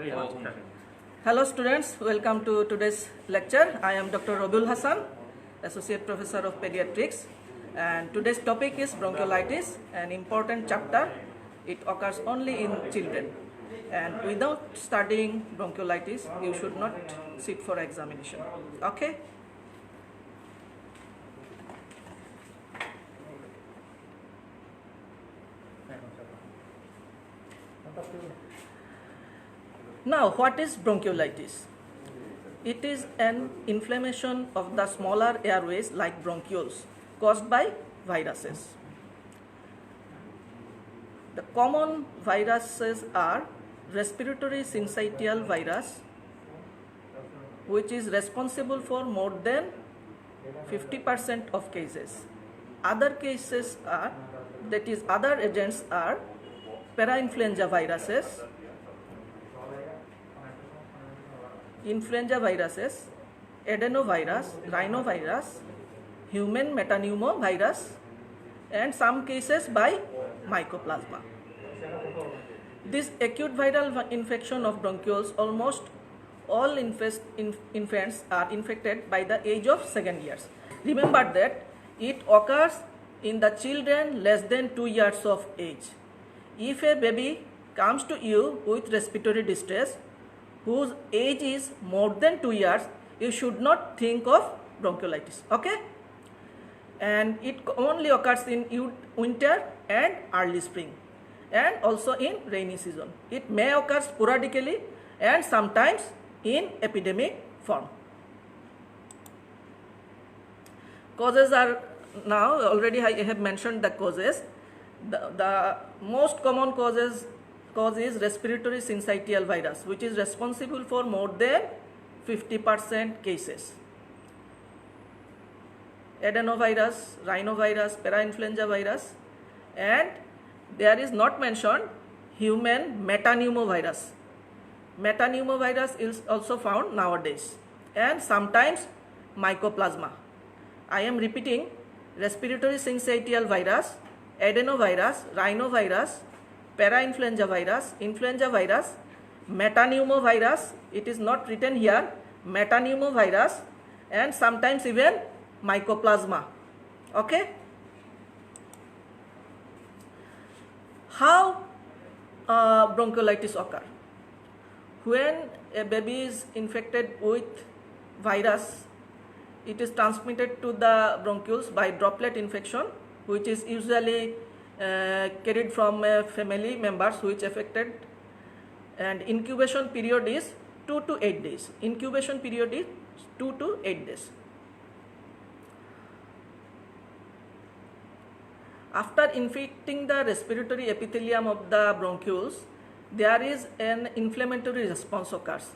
Hello students, welcome to today's lecture. I am Dr. Rabiul Hassan, Associate Professor of Pediatrics, and today's topic is bronchiolitis, an important chapter. It occurs only in children, and without studying bronchiolitis, you should not sit for examination. Okay? Now, what is bronchiolitis? It is an inflammation of the smaller airways like bronchioles caused by viruses. The common viruses are respiratory syncytial virus, which is responsible for more than 50% of cases. Other cases are, that is, other agents are parainfluenza viruses, influenza viruses, adenovirus, rhinovirus, human metapneumovirus, and some cases by mycoplasma. This acute viral infection of bronchioles, almost all infants are infected by the age of 2 years. Remember that it occurs in the children less than 2 years of age. If a baby comes to you with respiratory distress, whose age is more than 2 years, you should not think of bronchiolitis. Okay? And it only occurs in winter and early spring, and also in rainy season. It may occur sporadically and sometimes in epidemic form. Causes are, now already I have mentioned the causes. The most common cause is respiratory syncytial virus, which is responsible for more than 50% cases. Adenovirus, rhinovirus, parainfluenza virus, and there is not mentioned human metapneumovirus. Metapneumovirus is also found nowadays, and sometimes mycoplasma. I am repeating: respiratory syncytial virus, adenovirus, rhinovirus, parainfluenza virus, influenza virus, metapneumovirus, it is not written here, metapneumovirus, and sometimes even mycoplasma. Okay? How bronchiolitis occur? When a baby is infected with virus, it is transmitted to the bronchioles by droplet infection, which is usually carried from family members which affected, and incubation period is 2 to 8 days. Incubation period is 2 to 8 days. After infecting the respiratory epithelium of the bronchioles, there is an inflammatory response occurs,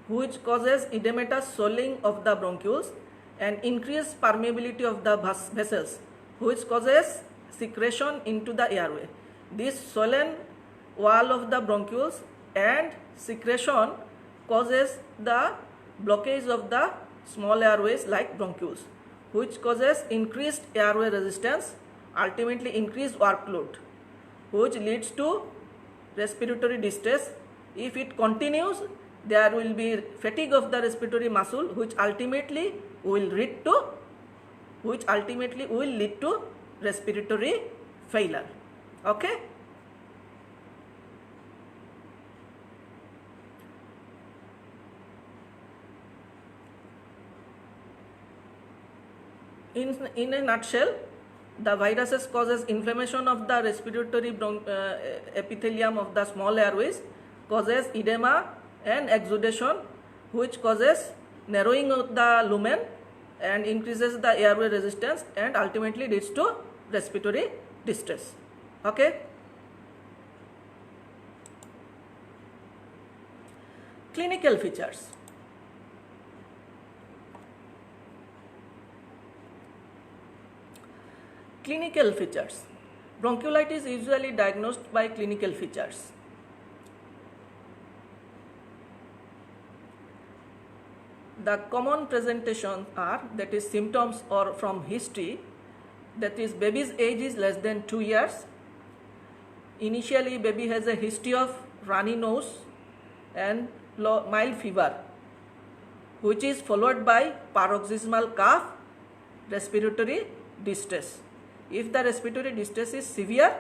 which causes edematous swelling of the bronchioles and increased permeability of the vessels, which causes secretion into the airway. This swollen wall of the bronchioles and secretion causes the blockage of the small airways like bronchioles, which causes increased airway resistance, ultimately increased workload, which leads to respiratory distress. If it continues, there will be fatigue of the respiratory muscle, which ultimately will lead to respiratory failure. Okay? In a nutshell, the viruses causes inflammation of the respiratory epithelium of the small airways, causes edema and exudation, which causes narrowing of the lumen and increases the airway resistance, and ultimately leads to respiratory distress. Okay? Clinical features. Clinical features. Bronchiolitis is usually diagnosed by clinical features. The common presentations are, that is, symptoms or from history, that is, baby's age is less than 2 years. Initially, baby has a history of runny nose, and mild fever, which is followed by paroxysmal cough, respiratory distress. If the respiratory distress is severe,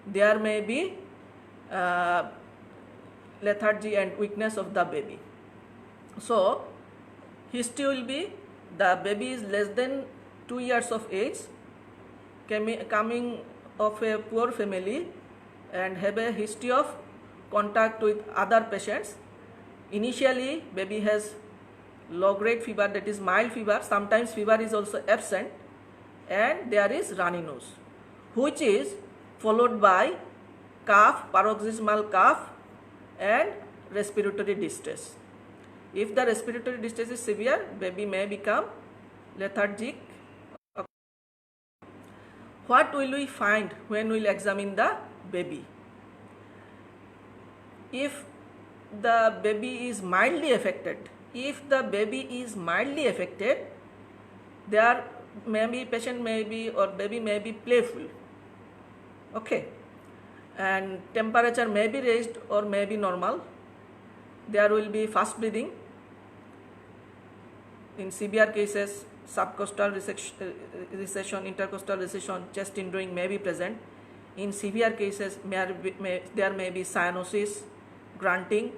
there may be lethargy and weakness of the baby. So, history will be the baby is less than 2 years of age, coming of a poor family and have a history of contact with other patients. Initially, baby has low grade fever, that is mild fever, sometimes fever is also absent, and there is runny nose, which is followed by cough, paroxysmal cough and respiratory distress. If the respiratory distress is severe, baby may become lethargic. What will we find when we will examine the baby? If the baby is mildly affected, there may be patient may be or baby may be playful, okay, and temperature may be raised or may be normal. There will be fast breathing. In severe cases, subcostal recession, intercostal recession, chest indwelling may be present. In severe cases, there may be cyanosis, grunting.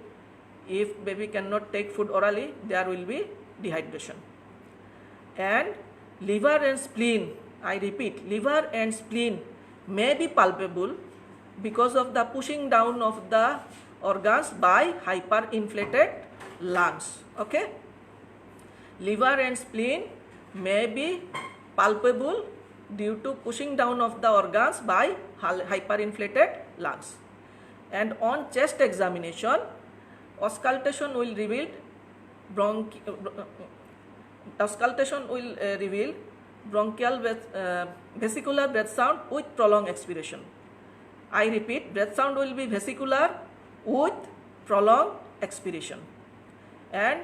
If baby cannot take food orally, there will be dehydration. And liver and spleen, I repeat, liver and spleen may be palpable because of the pushing down of the organs by hyperinflated lungs. Okay? Liver and spleen may be palpable due to pushing down of the organs by hyperinflated lungs. And on chest examination, auscultation will reveal bronchial vesicular breath sound with prolonged expiration. I repeat, breath sound will be vesicular with prolonged expiration, and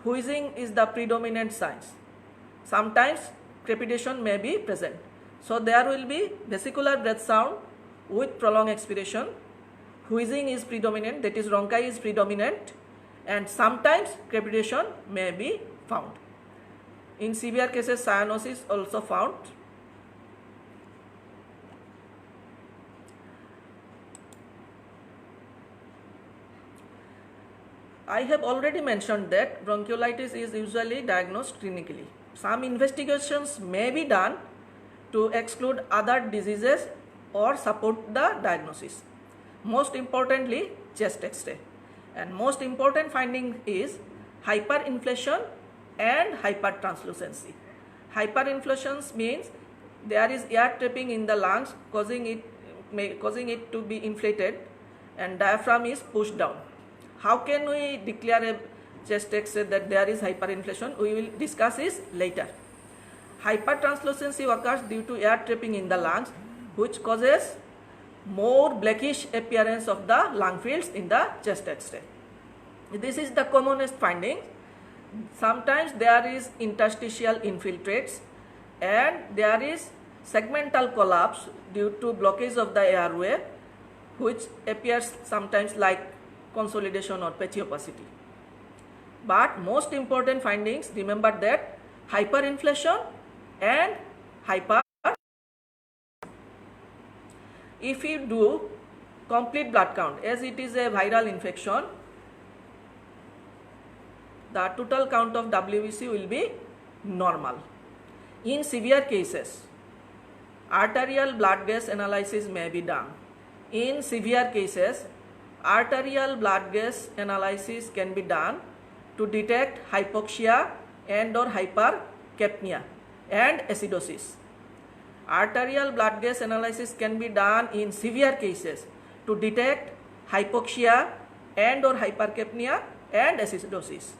wheezing is the predominant signs. Sometimes crepitation may be present. So there will be vesicular breath sound with prolonged expiration. Wheezing is predominant, that is rhonchi is predominant, and sometimes crepitation may be found. In severe cases, cyanosis also found. I have already mentioned that bronchiolitis is usually diagnosed clinically. Some investigations may be done to exclude other diseases or support the diagnosis. Most importantly, chest X-ray. And most important finding is hyperinflation and hypertranslucency. Hyperinflation means there is air trapping in the lungs, causing it to be inflated, and diaphragm is pushed down. How can we declare a chest X-ray that there is hyperinflation? We will discuss this later. Hypertranslucency occurs due to air trapping in the lungs, which causes more blackish appearance of the lung fields in the chest X-ray. This is the commonest finding. Sometimes there is interstitial infiltrates and there is segmental collapse due to blockage of the airway, which appears sometimes like consolidation or patchy opacity. But most important findings, remember that hyperinflation and hyper. If you do complete blood count, as it is a viral infection, the total count of WBC will be normal. In severe cases, arterial blood gas analysis may be done. In severe cases, arterial blood gas analysis can be done to detect hypoxia and or hypercapnia and acidosis. Arterial blood gas analysis can be done in severe cases to detect hypoxia and or hypercapnia and acidosis.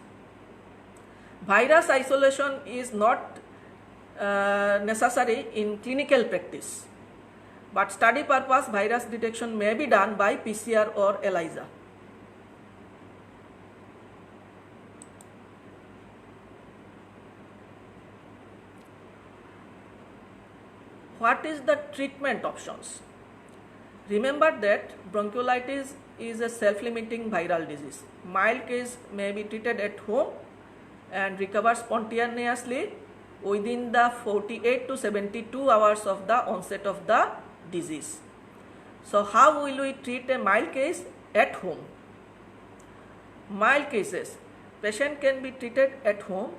Virus isolation is not necessary in clinical practice, but study purpose virus detection may be done by PCR or ELISA. What is the treatment options? Remember that bronchiolitis is a self-limiting viral disease. Mild case may be treated at home and recover spontaneously within the 48 to 72 hours of the onset of the disease. So how will we treat a mild case at home? Mild cases, patient can be treated at home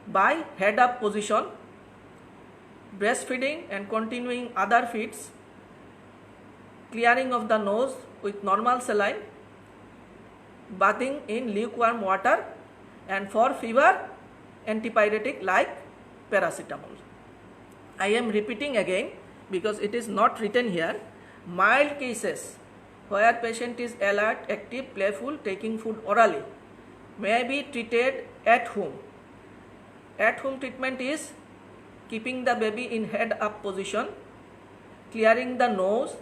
by head up position, breastfeeding and continuing other feeds, clearing of the nose with normal saline, bathing in lukewarm water, and for fever, antipyretic like paracetamol. I am repeating again because it is not written here. Mild cases where patient is alert, active, playful, taking food orally may be treated at home. At home treatment is keeping the baby in head up position, clearing the nose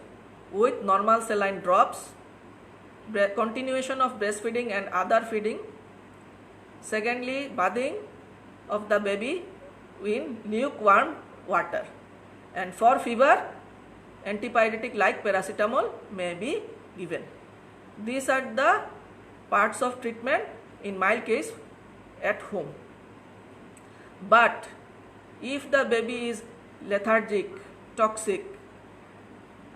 with normal saline drops, continuation of breastfeeding and other feeding. Secondly, bathing of the baby in lukewarm water. And for fever, antipyretic like paracetamol may be given. These are the parts of treatment in mild case at home. But if the baby is lethargic, toxic,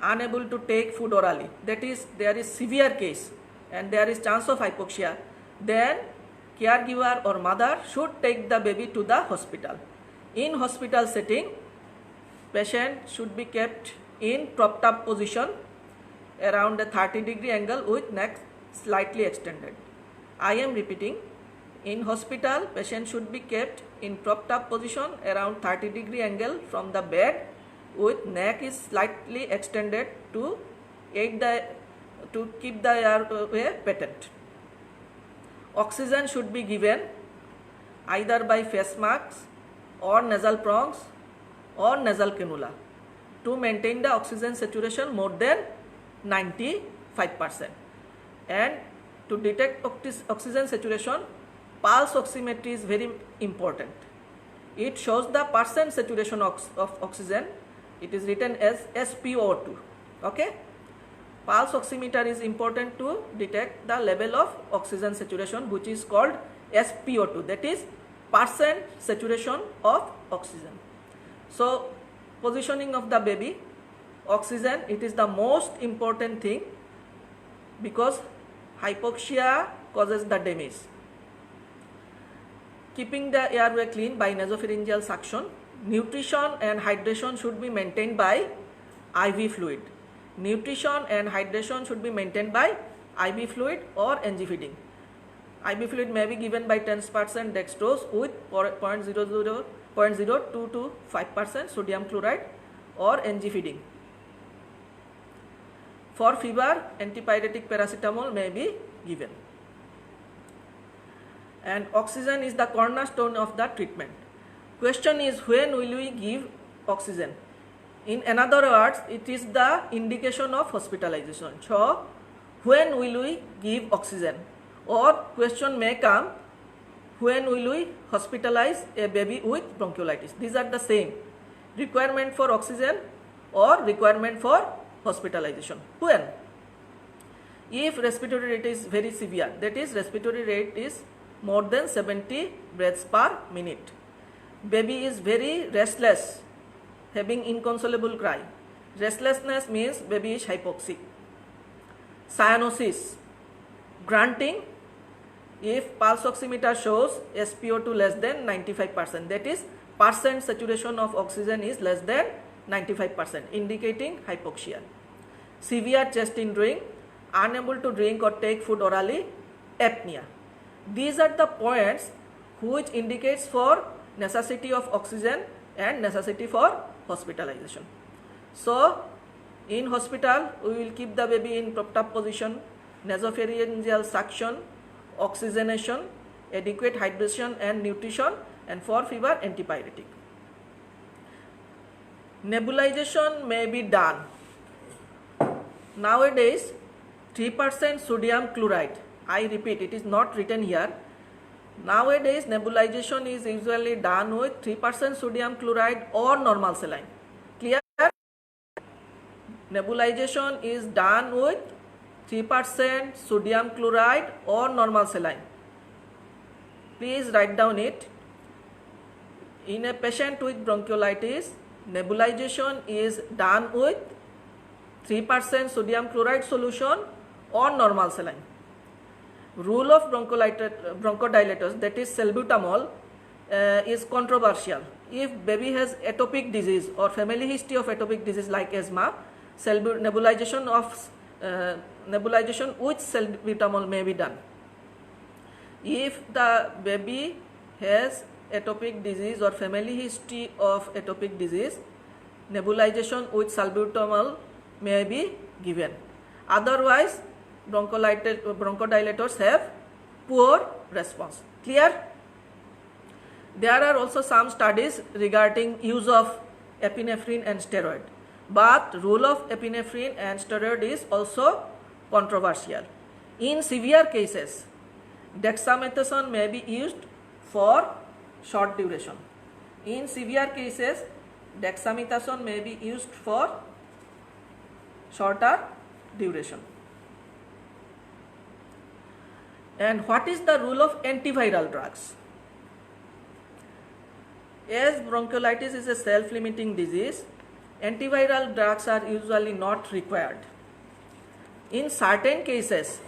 unable to take food orally, that is, there is severe case and there is chance of hypoxia, then caregiver or mother should take the baby to the hospital. In hospital setting, patient should be kept in propped up position around a 30-degree angle with neck slightly extended. I am repeating, in hospital, patient should be kept in propped up position around 30-degree angle from the bed with neck is slightly extended to keep the airway patent. Oxygen should be given either by face masks or nasal prongs or nasal cannula to maintain the oxygen saturation more than 95%. And to detect oxygen saturation, pulse oximetry is very important. It shows the percent saturation of oxygen. It is written as SpO2. Okay? Pulse oximeter is important to detect the level of oxygen saturation, which is called SpO2, that is percent saturation of oxygen. So positioning of the baby, oxygen, it is the most important thing because hypoxia causes the damage. Keeping the airway clean by nasopharyngeal suction. Nutrition and hydration should be maintained by IV fluid. Nutrition and hydration should be maintained by IV fluid or NG feeding. IV fluid may be given by 10% dextrose with 0.02 to 5% sodium chloride or NG feeding. For fever, antipyretic paracetamol may be given. And oxygen is the cornerstone of the treatment. Question is, when will we give oxygen? In another words, it is the indication of hospitalization. So, when will we give oxygen? Or question may come, when will we hospitalize a baby with bronchiolitis? These are the same. Requirement for oxygen or requirement for hospitalization. When? If respiratory rate is very severe, that is respiratory rate is more than 70 breaths per minute. Baby is very restless, having inconsolable cry. Restlessness means baby is hypoxic. Cyanosis, grunting, if pulse oximeter shows SpO2 less than 95%, that is percent saturation of oxygen is less than 95%, indicating hypoxia. Severe chest indwelling, unable to drink or take food orally, apnea. These are the points which indicates for necessity of oxygen and necessity for hospitalization. So, in hospital, we will keep the baby in propped up position, nasopharyngeal suction, oxygenation, adequate hydration and nutrition, and for fever, antipyretic. Nebulization may be done. Nowadays, 3% sodium chloride. I repeat, it is not written here. Nowadays, nebulization is usually done with 3% sodium chloride or normal saline. Clear? Nebulization is done with 3% sodium chloride or normal saline. Please write down it. In a patient with bronchiolitis, nebulization is done with 3% sodium chloride solution or normal saline. Rule of bronchodilators, that is salbutamol, is controversial. If baby has atopic disease or family history of atopic disease like asthma, nebulization with salbutamol may be done. If the baby has atopic disease or family history of atopic disease, nebulization with salbutamol may be given. Otherwise, bronchodilators have poor response. Clear? There are also some studies regarding use of epinephrine and steroid, but role of epinephrine and steroid is also controversial. In severe cases, dexamethasone may be used for short duration. In severe cases, dexamethasone may be used for shorter duration. And what is the role of antiviral drugs? As bronchiolitis is a self-limiting disease, antiviral drugs are usually not required. In certain cases,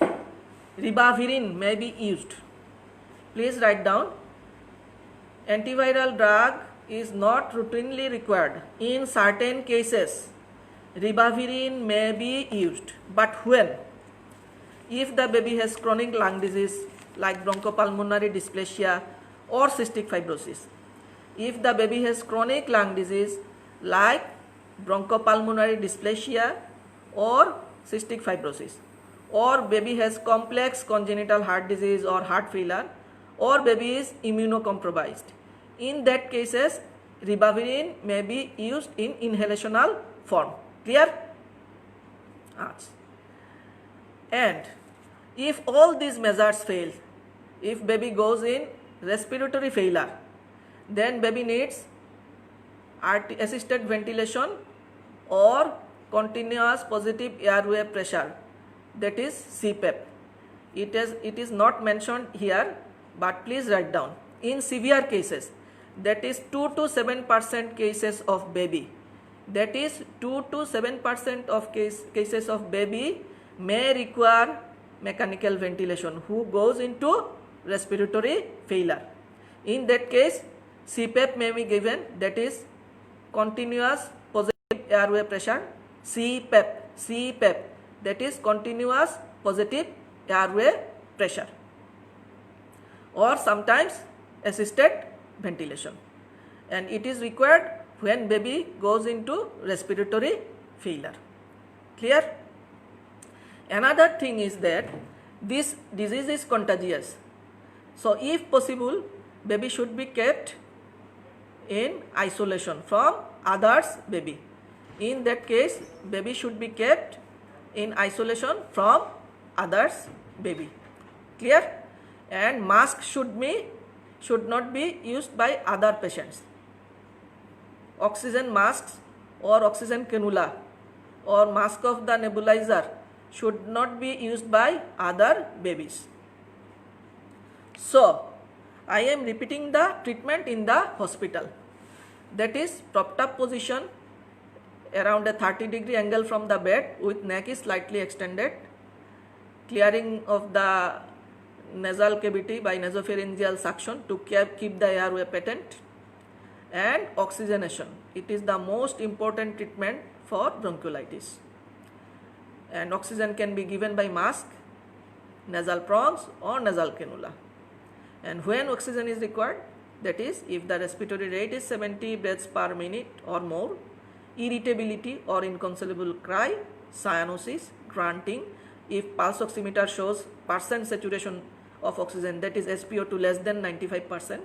ribavirin may be used. Please write down. Antiviral drug is not routinely required. In certain cases, ribavirin may be used. But when? If the baby has chronic lung disease like bronchopulmonary dysplasia or cystic fibrosis. If the baby has chronic lung disease like bronchopulmonary dysplasia or cystic fibrosis, or baby has complex congenital heart disease or heart failure, or baby is immunocompromised. In that cases, ribavirin may be used in inhalational form. Clear? And if all these measures fail, if baby goes in respiratory failure, then baby needs assisted ventilation or continuous positive airway pressure, that is CPAP. It is not mentioned here, but please write down. In severe cases, that is 2 to 7% cases of baby, that is 2 to 7% of cases of baby may require mechanical ventilation who goes into respiratory failure. In that case, CPAP may be given, that is continuous positive airway pressure, CPAP, that is continuous positive airway pressure, or sometimes assisted ventilation, and it is required when baby goes into respiratory failure. Clear? Another thing is that this disease is contagious, so if possible, baby should be kept in isolation from others baby. In that case, baby should be kept in isolation from others baby. Clear? And mask should not be used by other patients. Oxygen masks or oxygen cannula or mask of the nebulizer should not be used by other babies. So, I am repeating the treatment in the hospital. That is propped up position around a 30-degree angle from the bed with neck is slightly extended, clearing of the nasal cavity by nasopharyngeal suction to keep the airway patent, and oxygenation. It is the most important treatment for bronchiolitis. And oxygen can be given by mask, nasal prongs or nasal cannula. And when oxygen is required, that is if the respiratory rate is 70 breaths per minute or more, irritability or inconsolable cry, cyanosis, grunting, if pulse oximeter shows percent saturation of oxygen, that is SpO2 less than 95%,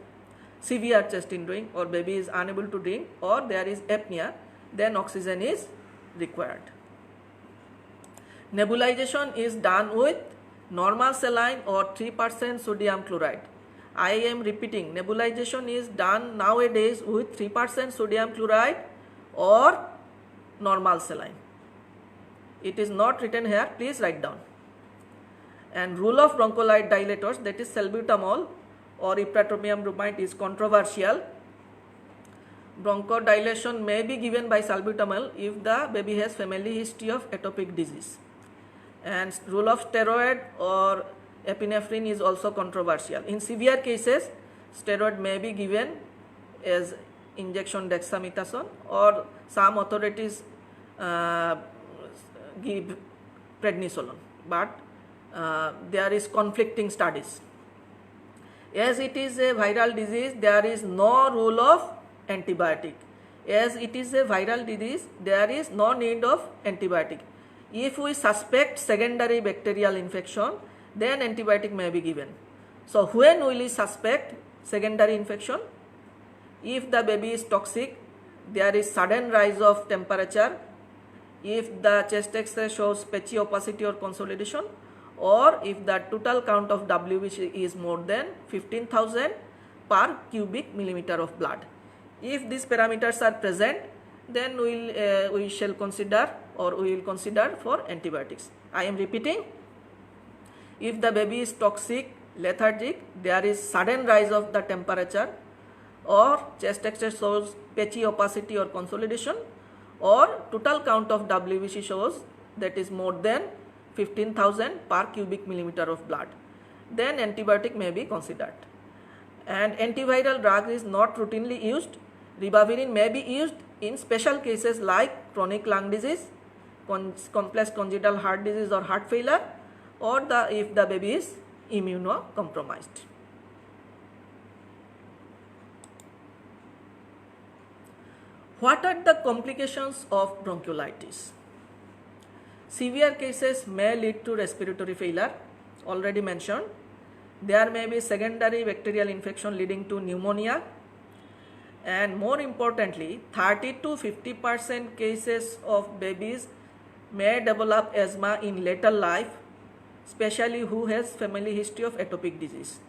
severe chest hindering or baby is unable to drink or there is apnea, then oxygen is required. Nebulization is done with normal saline or 3% sodium chloride. I am repeating, nebulization is done nowadays with 3% sodium chloride or normal saline. It is not written here, please write down. And role of broncholyte dilators, that is salbutamol or ipratropium bromide, is controversial. Bronchodilation may be given by salbutamol if the baby has family history of atopic disease. And role of steroid or epinephrine is also controversial. In severe cases, steroid may be given as injection dexamethasone, or some authorities give prednisolone, but there is conflicting studies. As it is a viral disease, there is no role of antibiotic. As it is a viral disease, there is no need of antibiotic. If we suspect secondary bacterial infection, then antibiotic may be given. So when will we suspect secondary infection? If the baby is toxic, there is sudden rise of temperature, if the chest X-ray shows patchy opacity or consolidation, or if the total count of WBC is more than 15,000 per cubic millimeter of blood. If these parameters are present, then we shall consider, or we will consider for antibiotics. I am repeating, if the baby is toxic, lethargic, there is sudden rise of the temperature, or chest X-ray shows patchy opacity or consolidation, or total count of WBC shows that is more than 15,000 per cubic millimeter of blood, then antibiotic may be considered. And antiviral drug is not routinely used. Ribavirin may be used in special cases like chronic lung disease, complex congenital heart disease or heart failure, or if the baby is immunocompromised. What are the complications of bronchiolitis? Severe cases may lead to respiratory failure, already mentioned. There may be secondary bacterial infection leading to pneumonia, and more importantly, 30 to 50% cases of babies may develop asthma in later life, especially who has family history of atopic disease.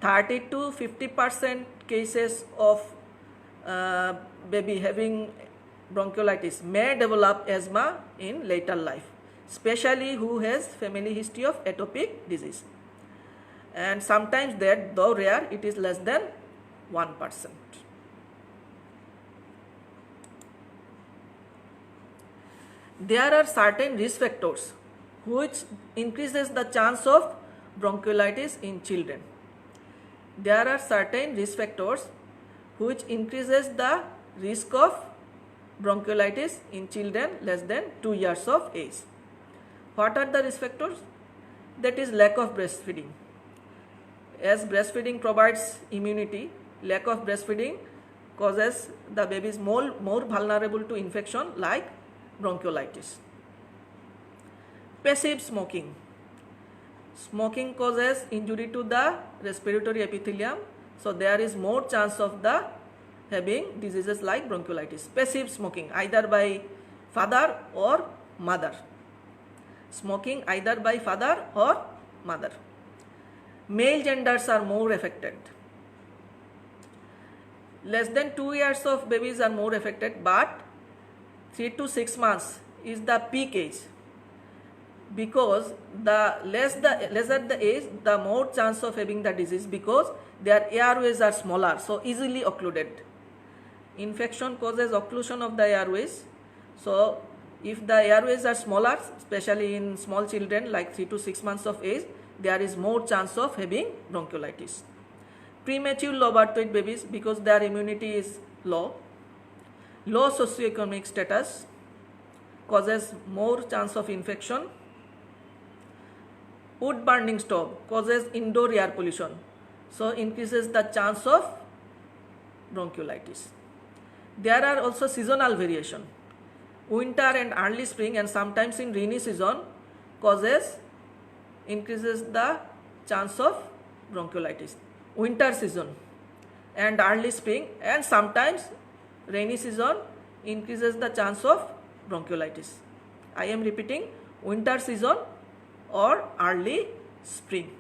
30 to 50% cases of baby having bronchiolitis may develop asthma in later life, especially who has family history of atopic disease. And sometimes that, though rare, it is less than 1%. There are certain risk factors which increases the chance of bronchiolitis in children. There are certain risk factors which increases the risk of bronchiolitis in children less than 2 years of age. What are the risk factors? That is lack of breastfeeding. As breastfeeding provides immunity, lack of breastfeeding causes the babies more vulnerable to infection like bronchiolitis. Passive smoking. Smoking causes injury to the respiratory epithelium, so there is more chance of the having diseases like bronchiolitis. Passive smoking, either by father or mother. Smoking either by father or mother. Male genders are more affected. Less than 2 years of babies are more affected, but 3 to 6 months is the peak age, because the lesser the age, the more chance of having the disease, because their airways are smaller, so easily occluded. Infection causes occlusion of the airways, so if the airways are smaller, especially in small children like 3 to 6 months of age, there is more chance of having bronchiolitis. Premature low birth weight babies, because their immunity is low. Low socioeconomic status causes more chance of infection. Wood burning stove causes indoor air pollution, so increases the chance of bronchiolitis. There are also seasonal variation. Winter and early spring and sometimes in rainy season increases the chance of bronchiolitis. Winter season and early spring and sometimes rainy season increases the chance of bronchiolitis. I am repeating, winter season or early spring.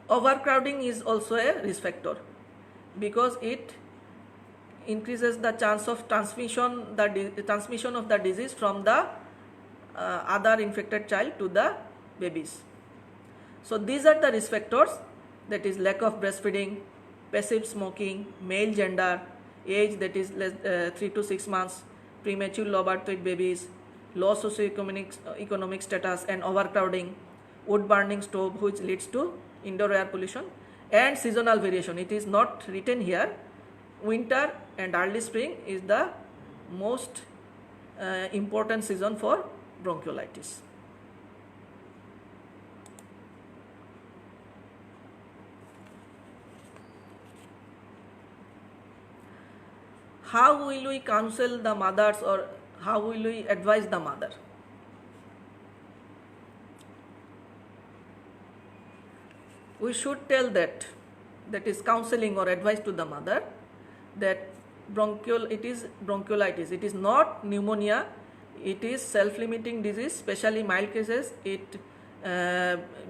Overcrowding is also a risk factor, because it increases the chance of transmission of the disease from the other infected child to the babies. So these are the risk factors, that is lack of breastfeeding, passive smoking, male gender, age, that is 3 to 6 months, premature low birth weight babies, low socio-economic status and overcrowding, wood burning stove which leads to indoor air pollution, and seasonal variation. It is not written here. Winter and early spring is the most important season for bronchiolitis. How will we counsel the mothers, or how will we advise the mother? We should tell that is counseling or advice to the mother, that it is bronchiolitis. It is not pneumonia. It is self-limiting disease, especially mild cases. It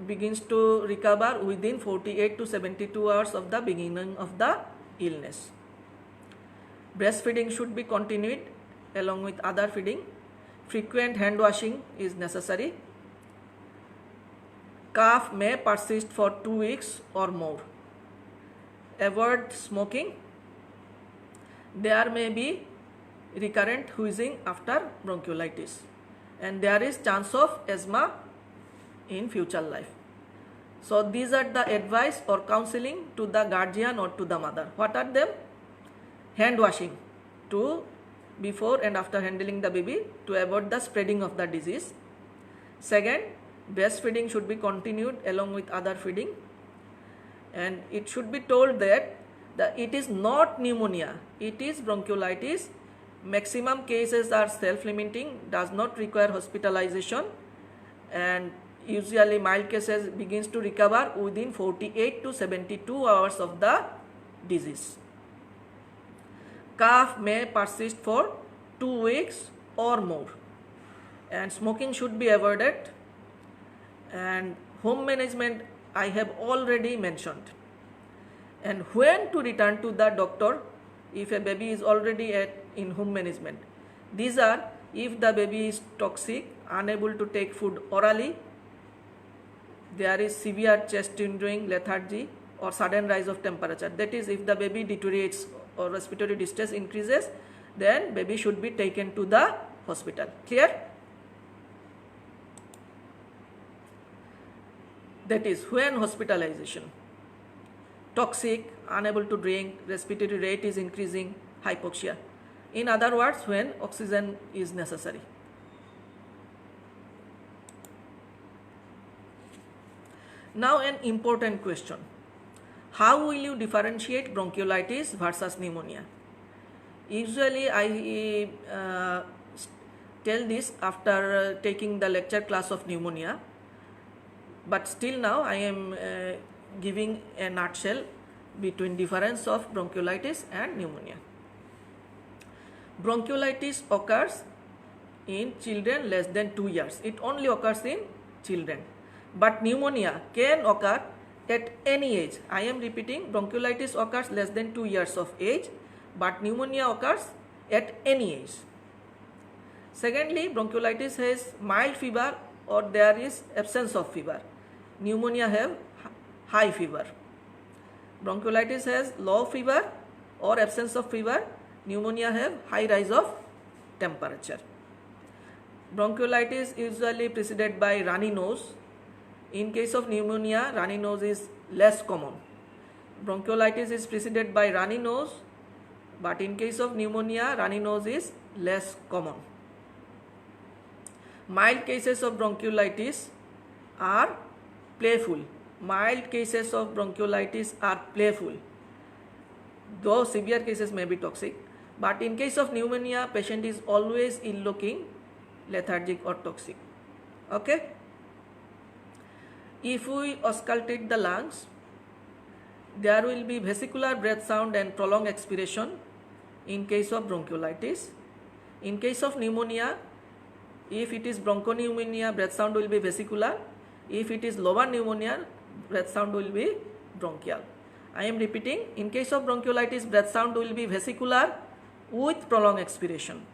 begins to recover within 48 to 72 hours of the beginning of the illness. Breastfeeding should be continued along with other feeding. Frequent hand washing is necessary. Cough may persist for 2 weeks or more. Avoid smoking. There may be recurrent wheezing after bronchiolitis, and there is chance of asthma in future life. So these are the advice or counseling to the guardian or to the mother. What are them? Hand washing to before and after handling the baby to avoid the spreading of the disease. Second, breastfeeding should be continued along with other feeding, and it should be told that it is not pneumonia, it is bronchiolitis. Maximum cases are self-limiting, does not require hospitalization, and usually mild cases begins to recover within 48 to 72 hours of the disease. Cough may persist for 2 weeks or more, and smoking should be avoided, and home management I have already mentioned. And when to return to the doctor if a baby is already in home management. These are if the baby is toxic, unable to take food orally, there is severe chest tendering, lethargy or sudden rise of temperature. That is, if the baby deteriorates or respiratory distress increases, then baby should be taken to the hospital. Clear? That is when hospitalization. Toxic, unable to drink, respiratory rate is increasing, hypoxia. In other words, when oxygen is necessary. Now an important question. How will you differentiate bronchiolitis versus pneumonia? Usually I tell this after taking the lecture class of pneumonia, but still now I am giving a nutshell between difference of bronchiolitis and pneumonia. Bronchiolitis occurs in children less than 2 years. It only occurs in children. But pneumonia can occur at any age. I am repeating, bronchiolitis occurs less than 2 years of age, but pneumonia occurs at any age. Secondly, bronchiolitis has mild fever or there is absence of fever. Pneumonia have high fever. Bronchiolitis has low fever or absence of fever. Pneumonia have high rise of temperature. Bronchiolitis usually preceded by runny nose. In case of pneumonia, runny nose is less common. Bronchiolitis is preceded by runny nose, but in case of pneumonia, runny nose is less common. Mild cases of bronchiolitis are playful. Mild cases of bronchiolitis are playful, though severe cases may be toxic. But in case of pneumonia, patient is always ill-looking, lethargic or toxic. Okay? If we auscultate the lungs, there will be vesicular breath sound and prolonged expiration in case of bronchiolitis. In case of pneumonia, if it is bronchopneumonia, breath sound will be vesicular. If it is lower pneumonia, breath sound will be bronchial. I am repeating, in case of bronchiolitis, breath sound will be vesicular with prolonged expiration.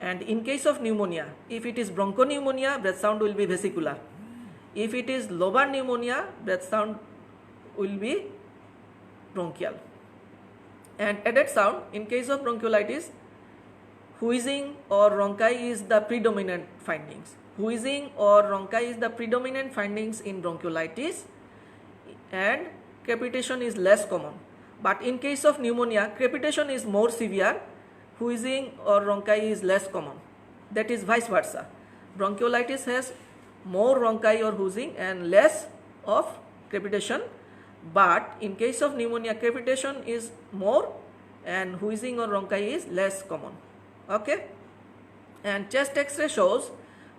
And in case of pneumonia, if it is bronchopneumonia, breath sound will be vesicular. If it is lobar pneumonia, breath sound will be bronchial. And added sound, in case of bronchiolitis, wheezing or rhonchi is the predominant findings. Wheezing or rhonchi is the predominant findings in bronchiolitis, and crepitation is less common. But in case of pneumonia, crepitation is more severe, wheezing or rhonchi is less common. That is vice versa. Bronchiolitis has more rhonchi or wheezing and less of crepitation, but in case of pneumonia, crepitation is more and wheezing or rhonchi is less common. Okay? And chest X-ray shows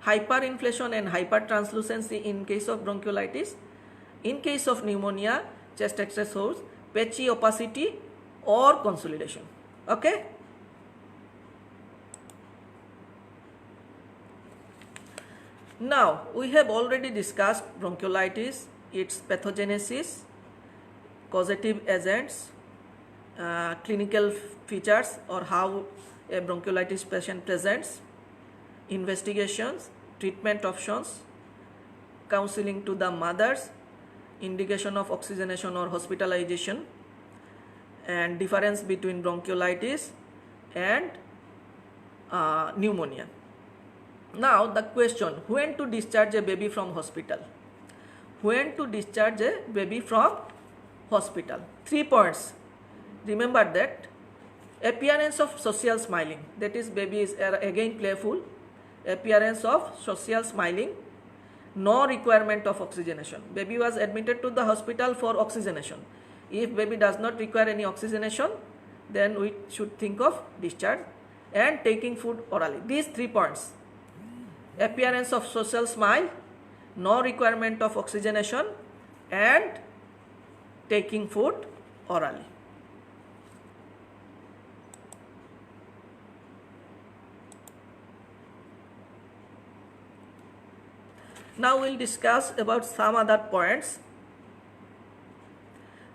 hyperinflation and hypertranslucency in case of bronchiolitis. In case of pneumonia, chest X-ray shows patchy opacity or consolidation. Okay? Now, we have already discussed bronchiolitis, its pathogenesis, causative agents, clinical features or how a bronchiolitis patient presents, investigations, treatment options, counseling to the mothers, indication of oxygenation or hospitalization, and difference between bronchiolitis and pneumonia. Now the question, when to discharge a baby from hospital? When to discharge a baby from hospital? 3 points. Remember that appearance of social smiling, that is baby is again playful, appearance of social smiling, no requirement of oxygenation. Baby was admitted to the hospital for oxygenation. If baby does not require any oxygenation, then we should think of discharge, and taking food orally. These 3 points: appearance of social smile, no requirement of oxygenation, and taking food orally. Now we will discuss about some other points.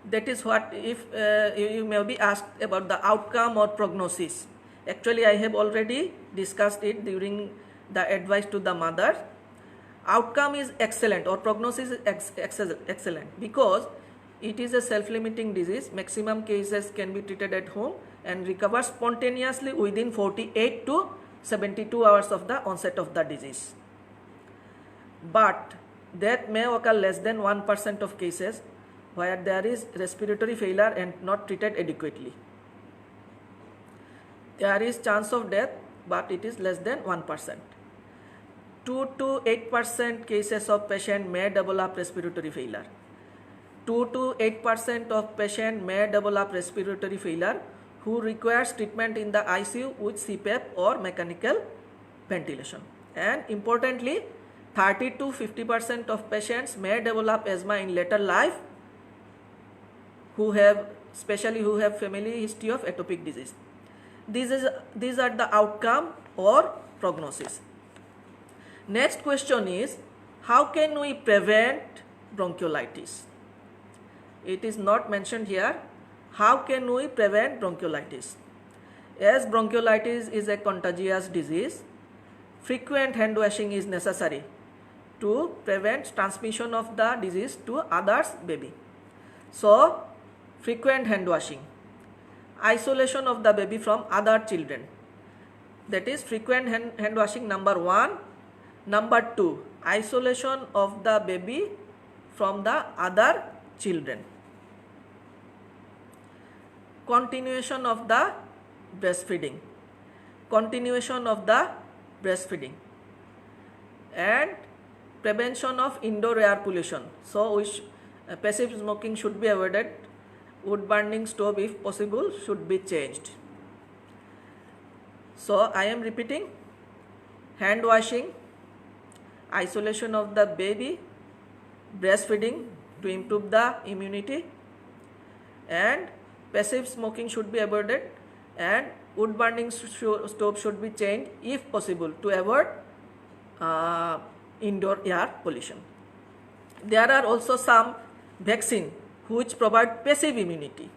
That is what if you may be asked about the outcome or prognosis. Actually, I have already discussed it during the advice to the mother. Outcome is excellent or prognosis is excellent because it is a self-limiting disease. Maximum cases can be treated at home and recover spontaneously within 48 to 72 hours of the onset of the disease. But death may occur less than 1% of cases where there is respiratory failure and not treated adequately. There is chance of death, but it is less than 1%. 2 to 8% cases of patient may develop respiratory failure. 2 to 8% of patient may develop respiratory failure who requires treatment in the ICU with CPAP or mechanical ventilation. And importantly, 30 to 50% of patients may develop asthma in later life especially who have family history of atopic disease. These are the outcome or prognosis. Next question is, how can we prevent bronchiolitis? It is not mentioned here. How can we prevent bronchiolitis? As bronchiolitis is a contagious disease, frequent hand washing is necessary to prevent transmission of the disease to others baby. So, frequent hand washing, isolation of the baby from other children, that is frequent hand washing number 1. Number 2, isolation of the baby from the other children. Continuation of the breastfeeding. Continuation of the breastfeeding. And prevention of indoor air pollution. So, passive smoking should be avoided. Wood burning stove, if possible, should be changed. So, I am repeating: hand washing, isolation of the baby, breastfeeding to improve the immunity, and passive smoking should be avoided, and wood burning stove should be changed if possible to avoid indoor air pollution. There are also some vaccine which provide passive immunity.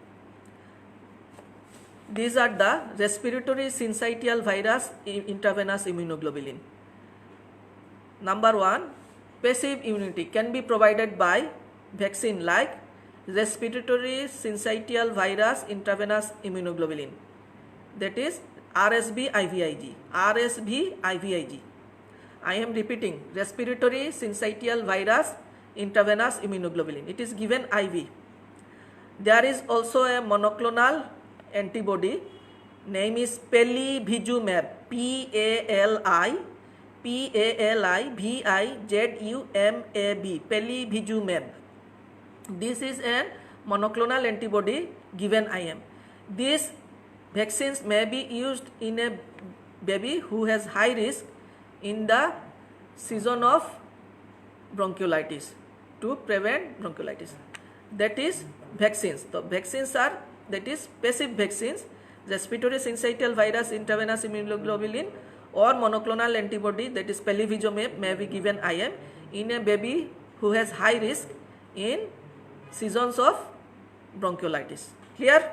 These are the respiratory syncytial virus intravenous immunoglobulin. Number 1, passive immunity can be provided by vaccine like respiratory syncytial virus intravenous immunoglobulin, that is RSV IVIG. RSV IVIG. I am repeating, respiratory syncytial virus intravenous immunoglobulin. It is given IV. There is also a monoclonal antibody, name is Palivizumab, Palivizumab, Palivizumab. This is a monoclonal antibody given IM. These vaccines may be used in a baby who has high risk in the season of bronchiolitis to prevent bronchiolitis. That is vaccines. The vaccines are, that is passive vaccines, respiratory syncytial virus intravenous immunoglobulin or monoclonal antibody, that is Palivizumab, may be given IM in a baby who has high risk in seasons of bronchiolitis. Clear?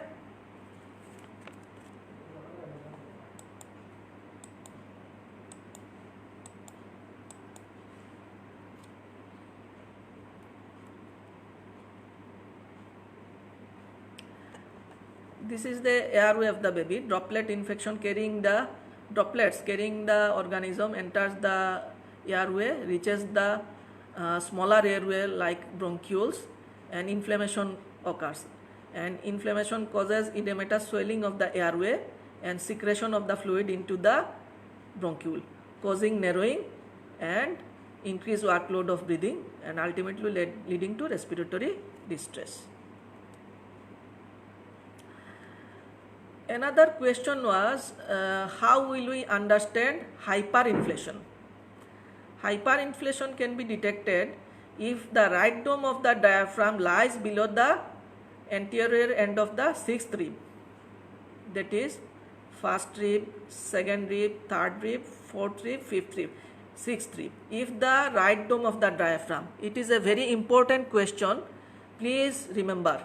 This is the airway of the baby. Droplet infection carrying the droplets carrying the organism enters the airway, reaches the smaller airway like bronchioles, and inflammation occurs. And inflammation causes edematous swelling of the airway and secretion of the fluid into the bronchiole, causing narrowing and increased workload of breathing and ultimately leading to respiratory distress. Another question was, how will we understand hyperinflation? Hyperinflation can be detected if the right dome of the diaphragm lies below the anterior end of the sixth rib, that is first rib, second rib, third rib, fourth rib, fifth rib, sixth rib. If the right dome of the diaphragm, it is a very important question, please remember.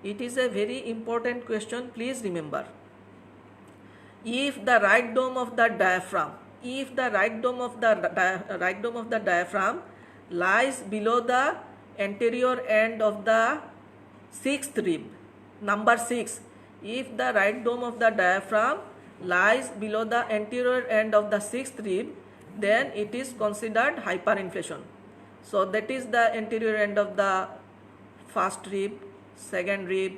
It is a very important question, please remember. If the right dome of the diaphragm, lies below the anterior end of the sixth rib, number 6, if the right dome of the diaphragm lies below the anterior end of the sixth rib, then it is considered hyperinflation. So that is the anterior end of the first rib, second rib,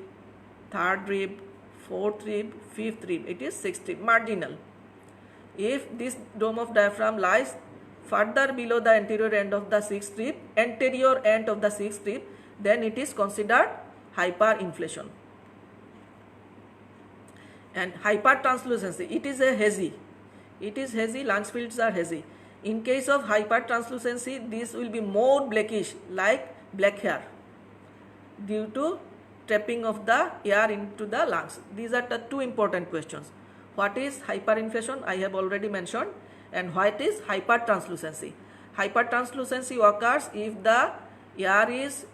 third rib, fourth rib, fifth rib, it is sixth rib, marginal. If this dome of diaphragm lies further below the anterior end of the sixth rib, then it is considered hyperinflation. And hypertranslucency, it is hazy, lungs fields are hazy. In case of hypertranslucency, this will be more blackish, like black hair, due to trapping of the air into the lungs. These are the two important questions. What is hyperinflation? I have already mentioned. And what is hypertranslucency? Hypertranslucency occurs if the air is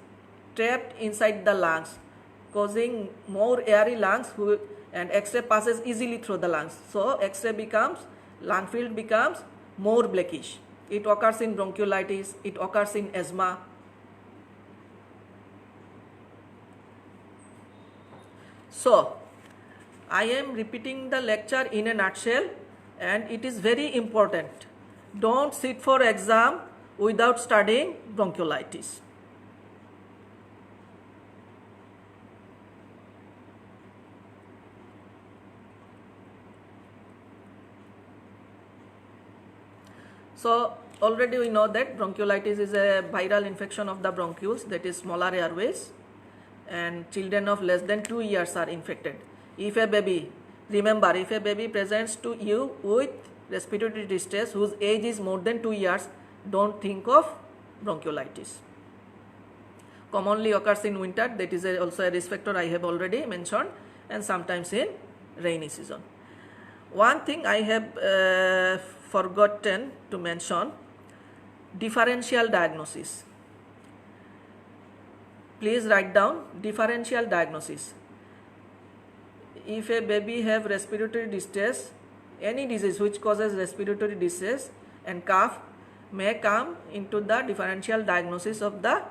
trapped inside the lungs, causing more airy lungs, and X-ray passes easily through the lungs. So lung field becomes more blackish. It occurs in bronchiolitis, it occurs in asthma. So, I am repeating the lecture in a nutshell, and it is very important. Don't sit for exam without studying bronchiolitis. So, already we know that bronchiolitis is a viral infection of the bronchioles, that is smaller airways, and children of less than 2 years are infected. If a baby presents to you with respiratory distress whose age is more than 2 years, don't think of bronchiolitis. Commonly occurs in winter, that is also a risk factor I have already mentioned, and sometimes in rainy season. One thing I have forgotten to mention, differential diagnosis. Please write down differential diagnosis. if a baby have respiratory distress, any disease which causes respiratory distress and cough may come into the differential diagnosis of the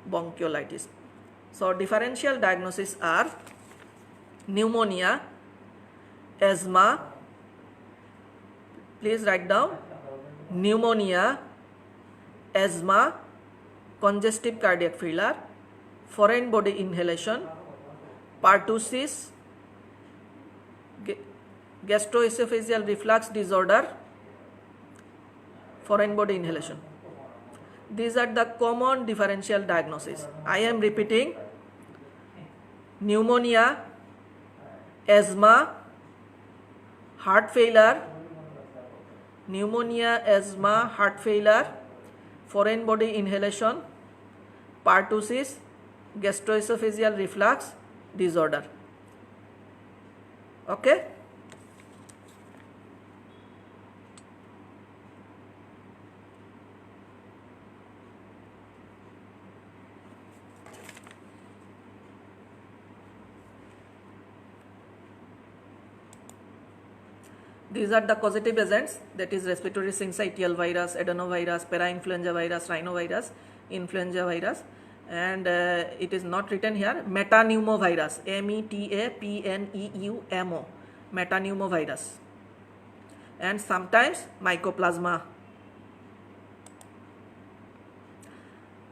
bronchiolitis. So differential diagnosis are pneumonia, asthma, please write down, pneumonia, asthma, congestive cardiac failure, foreign body inhalation, pertussis, gastroesophageal reflux disorder, foreign body inhalation. These are the common differential diagnoses. I am repeating: pneumonia, asthma, heart failure, pneumonia, asthma, heart failure, foreign body inhalation, pertussis, gastroesophageal reflux disorder. Okay? These are the causative agents, that is respiratory syncytial virus, adenovirus, parainfluenza virus, rhinovirus, influenza virus, and it is not written here, metapneumovirus, METAPNEUMO, metapneumovirus, and sometimes mycoplasma.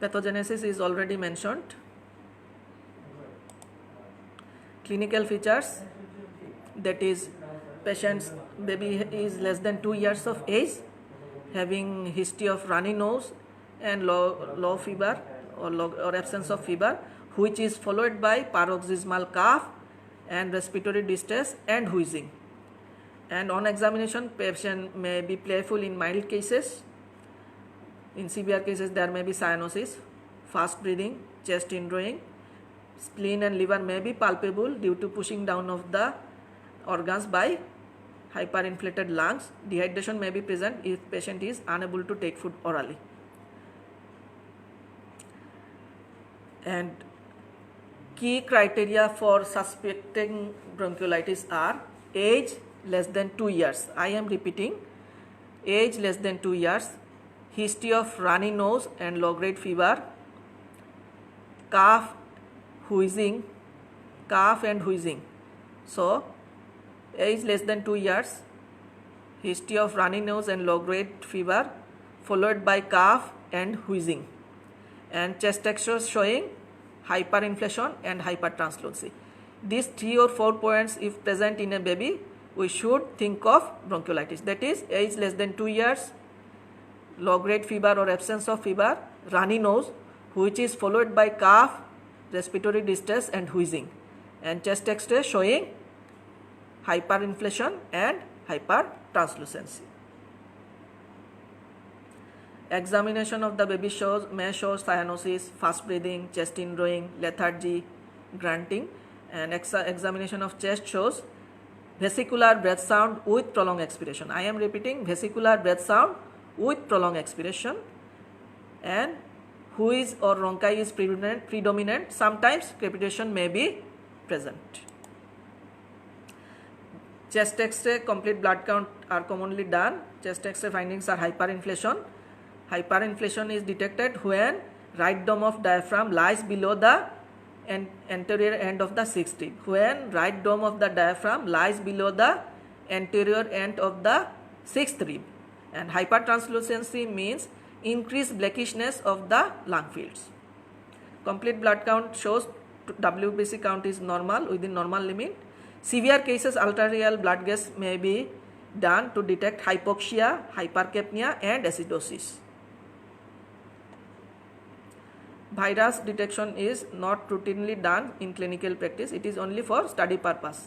Pathogenesis is already mentioned. Clinical features, that is patient's baby is less than 2 years of age, having history of runny nose and low fever or absence of fever, which is followed by paroxysmal cough and respiratory distress and wheezing. And on examination, patient may be playful in mild cases. In severe cases, there may be cyanosis, fast breathing, chest indrawing. Spleen and liver may be palpable due to pushing down of the organs by hyperinflated lungs. Dehydration may be present if patient is unable to take food orally. And key criteria for suspecting bronchiolitis are age less than 2 years. I am repeating, age less than 2 years, history of runny nose and low grade fever, cough and wheezing. So age less than 2 years, history of runny nose and low grade fever followed by cough and wheezing, and chest X-rays showing hyperinflation and hypertranslucency. These 3 or 4 points if present in a baby, we should think of bronchiolitis. That is age less than 2 years, low grade fever or absence of fever, runny nose which is followed by cough, respiratory distress and wheezing, and chest X-ray showing hyperinflation and hypertranslucency. Examination of the baby may show cyanosis, fast breathing, chest indrawing, lethargy, grunting, and examination of chest shows vesicular breath sound with prolonged expiration. I am repeating, vesicular breath sound with prolonged expiration, and wheeze or rhonchi is predominant. Sometimes crepitation may be present. Chest X-ray, complete blood count are commonly done. Chest X-ray findings are hyperinflation. Hyperinflation is detected when right dome of diaphragm lies below the anterior end of the sixth rib. When right dome of the diaphragm lies below the anterior end of the sixth rib. And hypertranslucency means increased blackishness of the lung fields. Complete blood count shows WBC count is normal, within normal limit. Severe cases, arterial blood gas may be done to detect hypoxia, hypercapnia and acidosis. Virus detection is not routinely done in clinical practice. It is only for study purpose.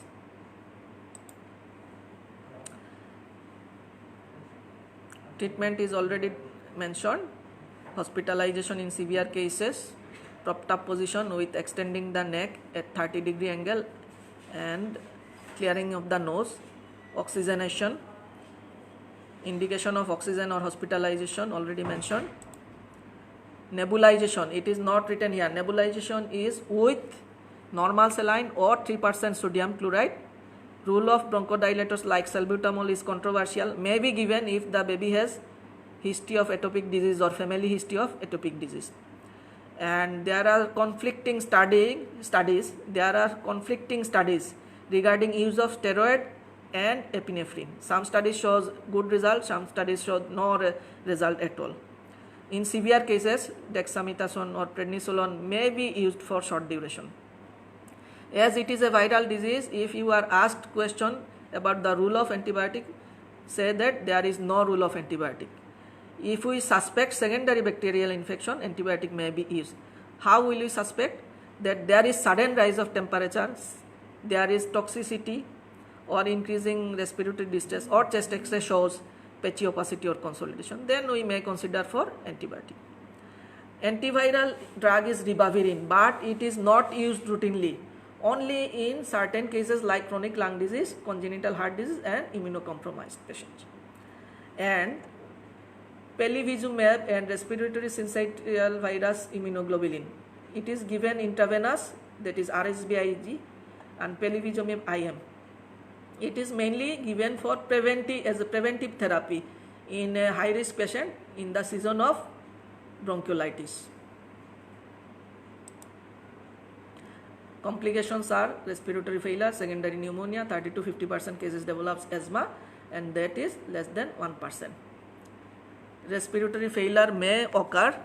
Treatment is already mentioned. Hospitalization in severe cases, propped up position with extending the neck at 30-degree angle and clearing of the nose, oxygenation, indication of oxygen or hospitalization already mentioned. Nebulization, it is not written here. Nebulization is with normal saline or 3% sodium chloride. Rule of bronchodilators like salbutamol is controversial, may be given if the baby has history of atopic disease or family history of atopic disease. And there are conflicting studies regarding use of steroid and epinephrine. Some studies shows good result, some studies show no result at all. In severe cases, dexamethasone or prednisolone may be used for short duration. As it is a viral disease, if you are asked question about the rule of antibiotic, say that there is no rule of antibiotic. If we suspect secondary bacterial infection, antibiotic may be used. How will we suspect? That there is sudden rise of temperature, there is toxicity or increasing respiratory distress, or chest X-ray shows patchy opacity or consolidation, then we may consider for antibiotic. Antiviral drug is ribavirin, but it is not used routinely, only in certain cases like chronic lung disease, congenital heart disease and immunocompromised patients. And pelivizumab and respiratory syncytial virus immunoglobulin, it is given intravenous, that is RSV-IG, and pelivizumab IM. It is mainly given for as a preventive therapy in a high risk patient in the season of bronchiolitis. Complications are respiratory failure, secondary pneumonia, 30 to 50% cases develops asthma, and that is less than 1%. Respiratory failure may occur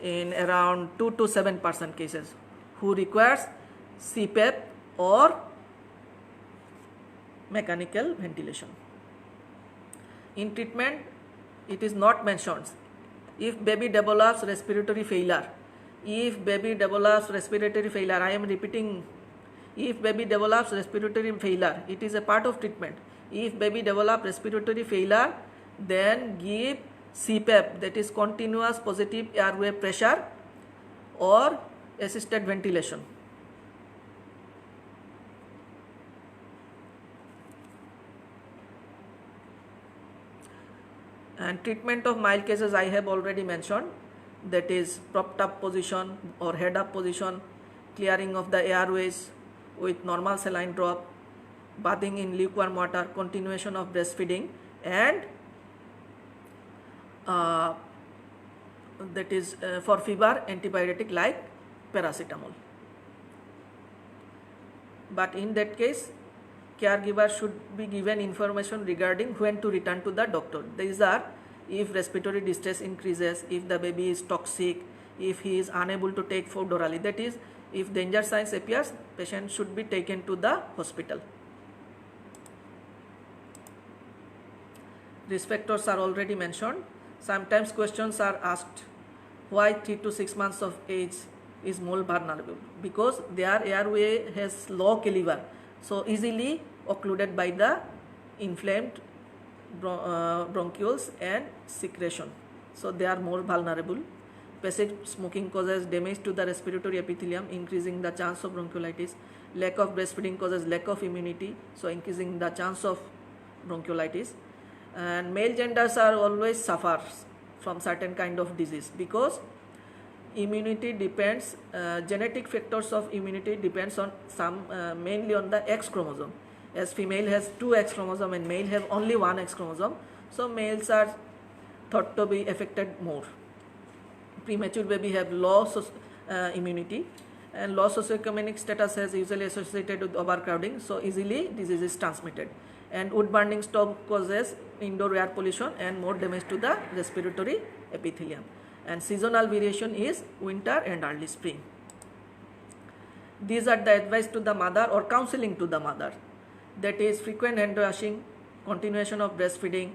in around 2 to 7% cases who requires CPAP or mechanical ventilation. In treatment, it is not mentioned. If baby develops respiratory failure, I am repeating, if baby develops respiratory failure, it is a part of treatment. If baby develops respiratory failure, then give CPAP, that is continuous positive airway pressure, or assisted ventilation. And treatment of mild cases I have already mentioned, that is propped up position or head up position, clearing of the airways with normal saline drop, bathing in lukewarm water, continuation of breastfeeding, and that is for fever, antibiotic like paracetamol. But in that case, caregiver should be given information regarding when to return to the doctor. These are if respiratory distress increases, if the baby is toxic, if he is unable to take food orally, that is if danger signs appears, patient should be taken to the hospital. Risk factors are already mentioned. Sometimes questions are asked, why 3 to 6 months of age is more vulnerable? Because their airway has low caliber, so easily occluded by the inflamed bronchioles and secretion, so they are more vulnerable. Passive smoking causes damage to the respiratory epithelium, increasing the chance of bronchiolitis. Lack of breastfeeding causes lack of immunity, so increasing the chance of bronchiolitis. And male genders are always suffers from certain kind of disease, because immunity depends, genetic factors of immunity depends on some mainly on the X chromosome, as female has 2 X chromosome and male have only 1 X chromosome, so males are thought to be affected more. Premature baby have low immunity, and low socioeconomic status is usually associated with overcrowding, so easily disease is transmitted. And wood burning stove causes indoor air pollution and more damage to the respiratory epithelium. And seasonal variation is winter and early spring. These are the advice to the mother or counseling to the mother, that is frequent hand washing, continuation of breastfeeding,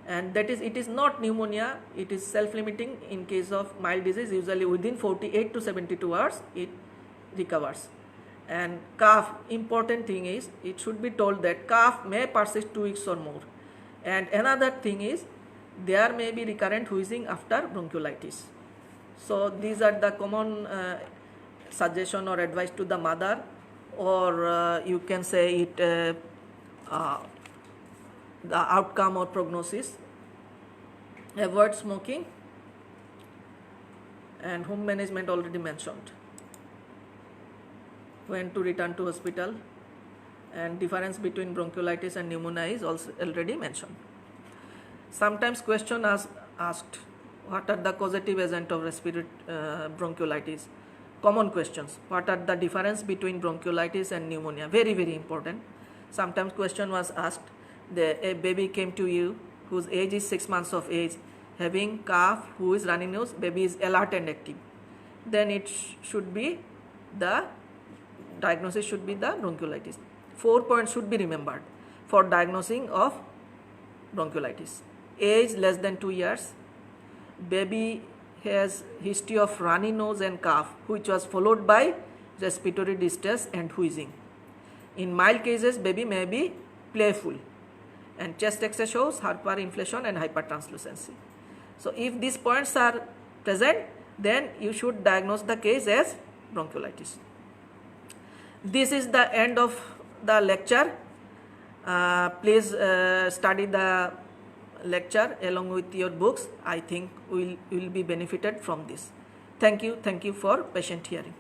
and that is it is not pneumonia, it is self-limiting. In case of mild disease, usually within 48 to 72 hours it recovers. And cough, important thing is it should be told that cough may persist 2 weeks or more. And another thing is there may be recurrent wheezing after bronchiolitis. So these are the common suggestion or advice to the mother, or you can say it the outcome or prognosis. Avoid smoking, and home management already mentioned. when to return to hospital, and difference between bronchiolitis and pneumonia is also already mentioned. Sometimes question asked, what are the causative agent of respiratory bronchiolitis? Common questions. What are the difference between bronchiolitis and pneumonia? Very, very important. Sometimes question was asked, a baby came to you whose age is 6 months of age, having cough, who is runny nose, baby is alert and active. Then it should be the diagnosis should be the bronchiolitis. 4 points should be remembered for diagnosing of bronchiolitis. Age less than 2 years. Baby has history of runny nose and cough, which was followed by respiratory distress and wheezing. In mild cases, baby may be playful, and chest X-ray shows hyperinflation and hypertranslucency. So if these points are present, then you should diagnose the case as bronchiolitis. This is the end of the lecture. Please study the lecture along with your books. I think will be benefited from this. Thank you for patient hearing.